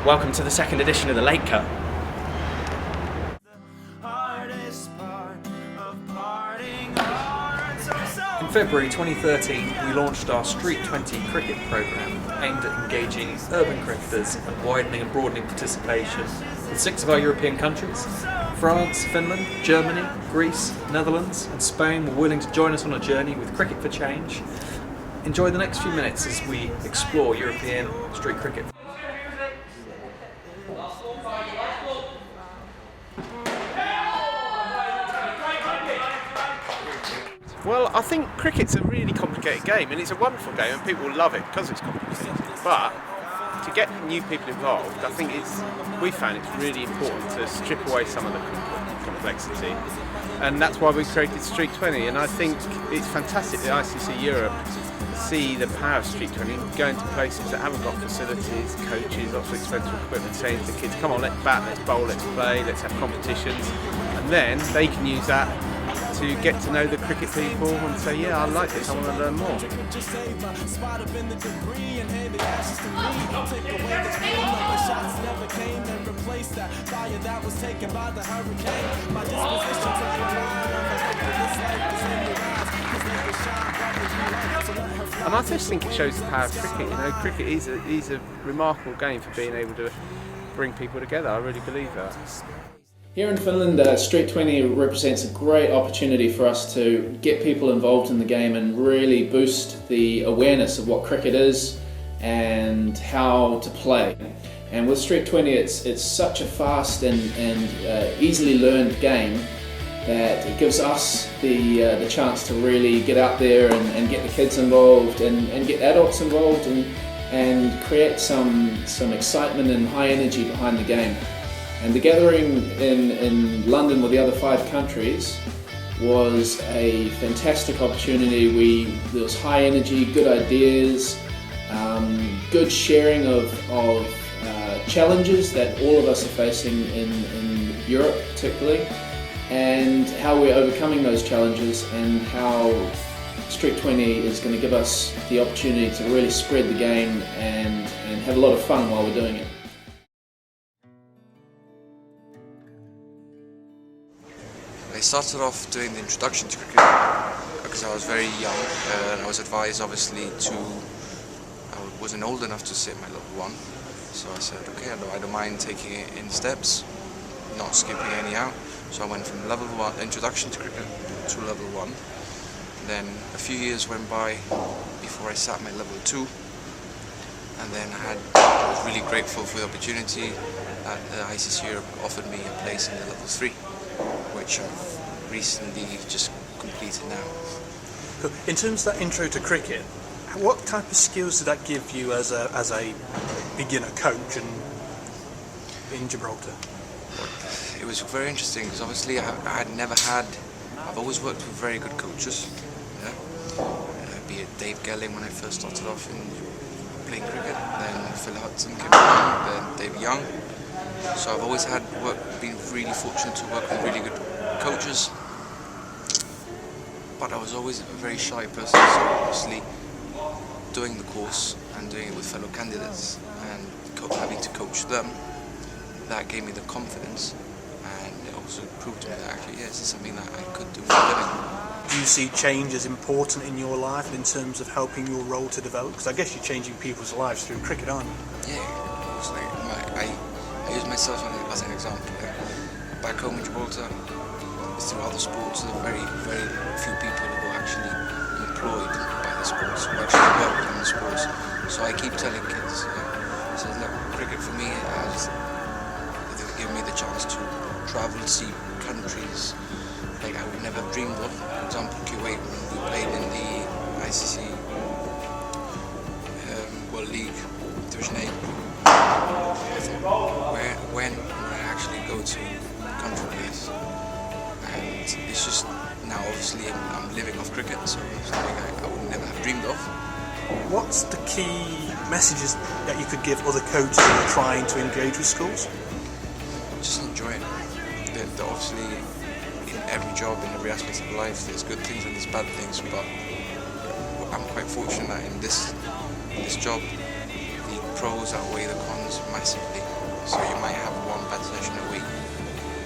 Welcome to the second edition of the Late Cut. In February 2013, we launched our Street 20 cricket programme aimed at engaging urban cricketers and widening and broadening participation with 6 of our European countries. France, Finland, Germany, Greece, Netherlands and Spain were willing to join us on a journey with Cricket for Change. Enjoy the next few minutes as we explore European street cricket. Well, I think cricket's a really complicated game, and it's a wonderful game, and people love it because it's complicated. But to get new people involved, I think we found it's really important to strip away some of the complexity, and that's why we created Street 20. And I think it's fantastic that ICC Europe see the power of Street 20 going to places that haven't got facilities, coaches, lots of expensive equipment, saying to the kids, come on, let's bat, let's bowl, let's play, let's have competitions, and then they can use that to get to know the cricket people and say, yeah, I like this, I want to learn more. And I just think it shows the power of cricket. You know, cricket is a remarkable game for being able to bring people together. I really believe that. Here in Finland, Street 20 represents a great opportunity for us to get people involved in the game and really boost the awareness of what cricket is and how to play. And with Street 20, it's such a fast and easily learned game that it gives us the chance to really get out there and get the kids involved and get adults involved and create some excitement and high energy behind the game. And the gathering in London with the other 5 countries was a fantastic opportunity. There was high energy, good ideas, good sharing of challenges that all of us are facing in Europe particularly, and how we're overcoming those challenges and how Street 20 is going to give us the opportunity to really spread the game and have a lot of fun while we're doing it. I started off doing the introduction to cricket because I was very young and I was advised obviously I wasn't old enough to sit my level 1, so I said okay, I don't mind taking it in steps, not skipping any out. So I went from level 1 introduction to cricket to level 1. Then a few years went by before I sat my level 2, and then I was really grateful for the opportunity that ICC Europe offered me a place in the level 3. Which I've recently just completed now. Cool. In terms of that intro to cricket, what type of skills did that give you as a beginner coach in Gibraltar? It was very interesting because obviously I've always worked with very good coaches, be it Dave Gelling when I first started off in playing cricket, then Phil Hudson came along, then Dave Young. So I've always been really fortunate to work with really good coaches, but I was always a very shy person, so obviously doing the course and doing it with fellow candidates and having to coach them, that gave me the confidence, and it also proved to me that actually yes, it's something that I could do for a living. Do you see change as important in your life in terms of helping your role to develop? Because I guess you're changing people's lives through cricket, aren't you? Yeah, of course. I use myself as an example. Back home in Gibraltar, through other sports, there are very, very few people who are actually employed by the sports, who actually work in the sports. So I keep telling kids, look, cricket for me has given me the chance to travel, see countries like I would never have dreamed of. For example, Kuwait, when we played in the ICC World League Division 8. When I actually go to country place, and it's just now obviously I'm living off cricket, so it's something I would never have dreamed of. What's the key messages that you could give other coaches who are trying to engage with schools? Just enjoy it. They're obviously in every job, in every aspect of life, there's good things and there's bad things, but I'm quite fortunate that in this job, the pros outweigh the cons massively. So you might have one bad session a week.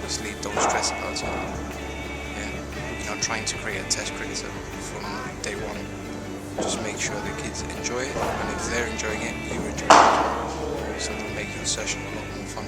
Obviously, don't stress about it. Yeah, you're not trying to create a test cricketer from day one. Just make sure the kids enjoy it, and if they're enjoying it, you enjoy it. So it'll make your session a lot more fun.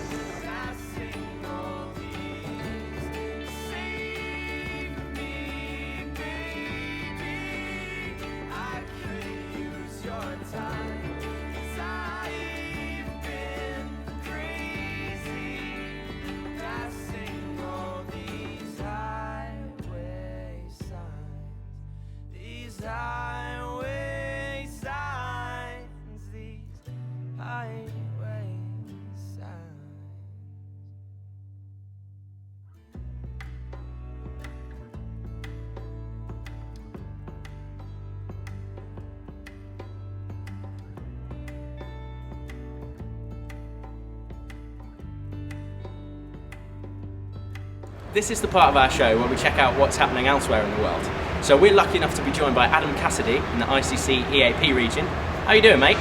This is the part of our show where we check out what's happening elsewhere in the world. So we're lucky enough to be joined by Adam Cassidy in the ICC EAP region. How you doing, mate?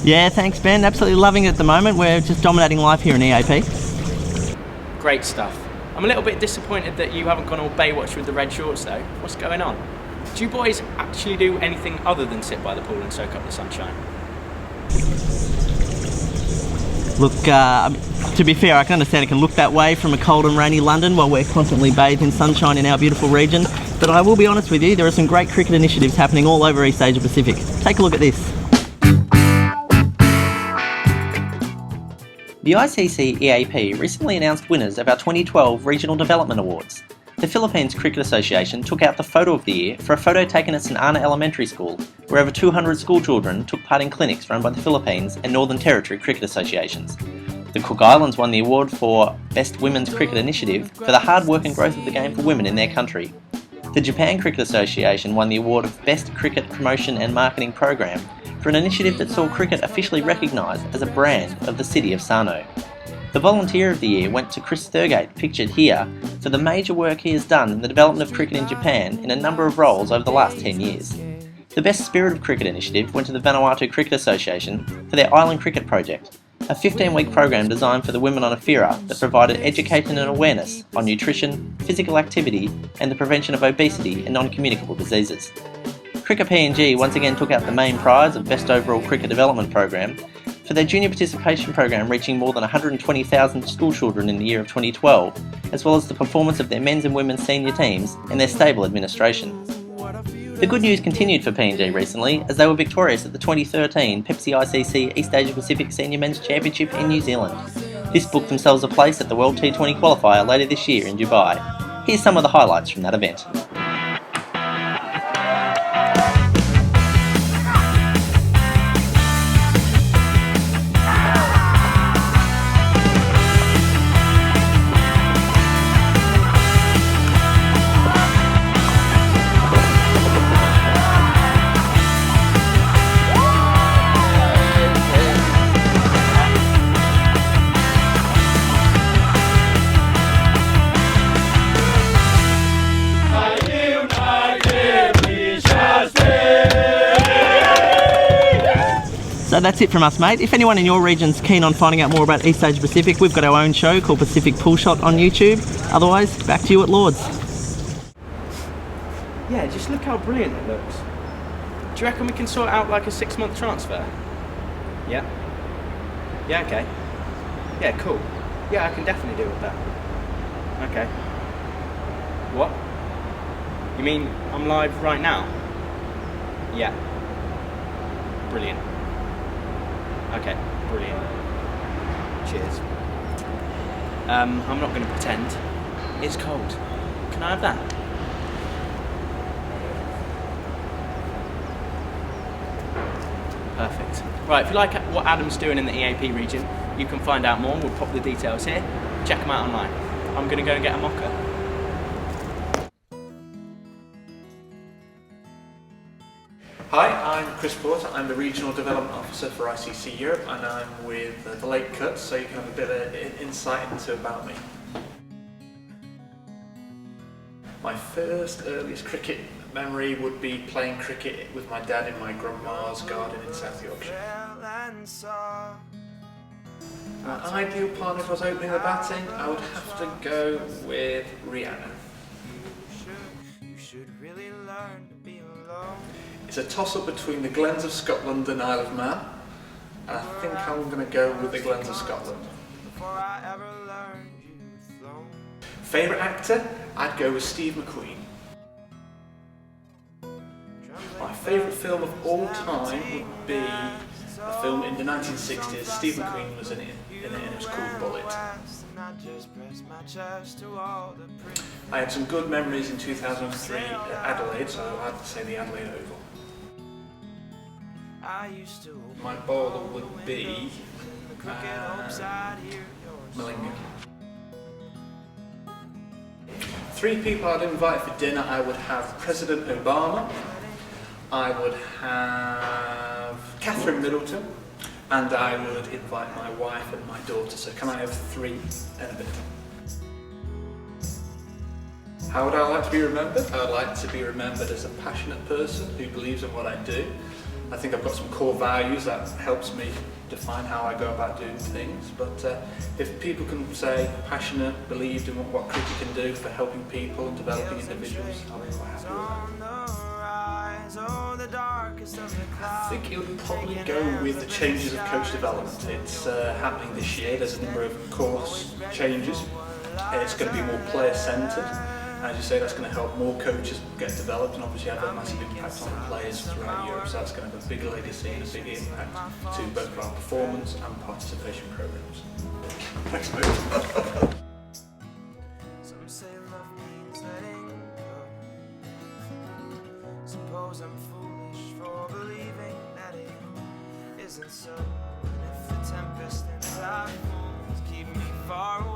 Yeah, thanks Ben, absolutely loving it at the moment. We're just dominating life here in EAP. Great stuff. I'm a little bit disappointed that you haven't gone all Baywatch with the red shorts though. What's going on? Do you boys actually do anything other than sit by the pool and soak up the sunshine? Look, to be fair, I can understand it can look that way from a cold and rainy London while we're constantly bathed in sunshine in our beautiful region, but I will be honest with you, there are some great cricket initiatives happening all over East Asia Pacific. Take a look at this. The ICC EAP recently announced winners of our 2012 Regional Development Awards. The Philippines Cricket Association took out the Photo of the Year for a photo taken at St Ana Elementary School, where over 200 school children took part in clinics run by the Philippines and Northern Territory Cricket Associations. The Cook Islands won the award for Best Women's Cricket Initiative for the hard work and growth of the game for women in their country. The Japan Cricket Association won the award of Best Cricket Promotion and Marketing Program for an initiative that saw cricket officially recognised as a brand of the city of Sano. The Volunteer of the Year went to Chris Thurgate, pictured here, for the major work he has done in the development of cricket in Japan in a number of roles over the last 10 years. The Best Spirit of Cricket initiative went to the Vanuatu Cricket Association for their Island Cricket Project, a 15-week program designed for the women on Awhira that provided education and awareness on nutrition, physical activity and the prevention of obesity and non-communicable diseases. Cricket PNG once again took out the main prize of Best Overall Cricket Development Program for their junior participation program reaching more than 120,000 school children in the year of 2012, as well as the performance of their men's and women's senior teams and their stable administration. The good news continued for PNG recently as they were victorious at the 2013 Pepsi ICC East Asia Pacific Senior Men's Championship in New Zealand. This booked themselves a place at the World T20 qualifier later this year in Dubai. Here's some of the highlights from that event. So that's it from us, mate. If anyone in your region's keen on finding out more about East Asia Pacific, we've got our own show called Pacific Pool Shot on YouTube. Otherwise, back to you at Lord's. Yeah, just look how brilliant it looks. Do you reckon we can sort out like a 6-month transfer? Yeah? Yeah, okay. Yeah, cool. Yeah, I can definitely deal with that. Okay. What? You mean I'm live right now? Yeah. Brilliant. Okay, brilliant. Cheers. I'm not going to pretend. It's cold. Can I have that? Perfect. Right, if you like what Adam's doing in the EAP region, you can find out more. We'll pop the details here. Check them out online. I'm going to go and get a mocha. Hi, I'm Chris Porter. I'm the Regional Development Officer for ICC Europe, and I'm with the Lake Cuts, so you can have a bit of insight into about me. My first earliest cricket memory would be playing cricket with my dad in my grandma's garden in South Yorkshire. My ideal partner if I was opening the batting, I would have to go with Rihanna. It's a toss-up between the Glens of Scotland and Isle of Man. I think I'm going to go with the Glens of Scotland. Favourite actor? I'd go with Steve McQueen. My favourite film of all time would be a film in the 1960s. Steve McQueen was in it and it was called Bullet. I had some good memories in 2003 at Adelaide, so I'd say the Adelaide Oval. My bowler would be Malinga. 3 people I'd invite for dinner. I would have President Obama, I would have Catherine Middleton, and I would invite my wife and my daughter. So can I have 3 and a bit? How would I like to be remembered? I would like to be remembered as a passionate person who believes in what I do. I think I've got some core values that helps me define how I go about doing things, but if people can say passionate, believed in what cricket can do for helping people and developing individuals, I'll be quite happy with that. I think it would probably go with the changes of coach development. It's happening this year. There's a number of course changes. It's going to be more player-centred. As you say, that's going to help more coaches get developed and obviously have a massive impact on the players throughout Europe. So that's going to have a big legacy and a big impact to both our performance and participation programs. Thanks, mate. Some say love means letting go. Suppose I'm foolish for believing that it isn't so. And if the tempest and typhoons keep me far away,